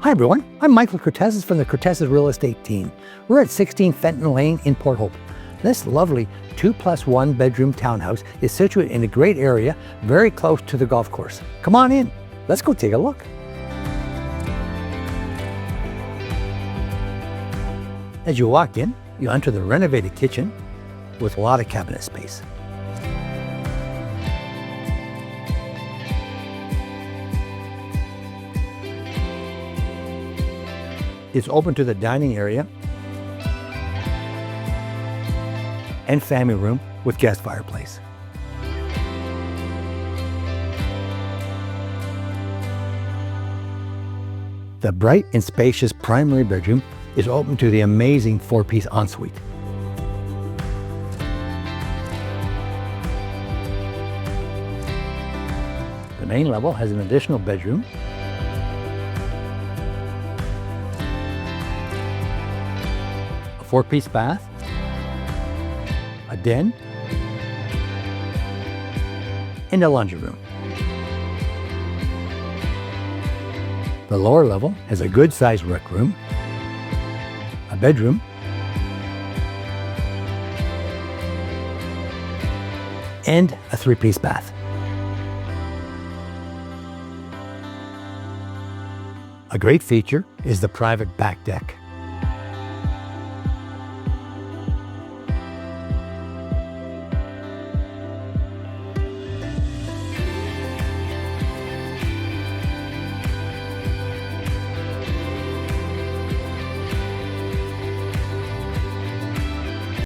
Hi everyone, I'm Michael Cortesis from the Cortesis Real Estate team. We're at 16 Fenton Lane in Port Hope. This lovely 2+1 bedroom townhouse is situated in a great area, very close to the golf course. Come on in, let's go take a look. As you walk in, you enter the renovated kitchen with a lot of cabinet space. It's open to the dining area and family room with guest fireplace. The bright and spacious primary bedroom is open to the amazing 4-piece ensuite. The main level has an additional bedroom, a 4-piece bath, a den, and a laundry room. The lower level has a good-sized rec room, a bedroom, and a 3-piece bath. A great feature is the private back deck.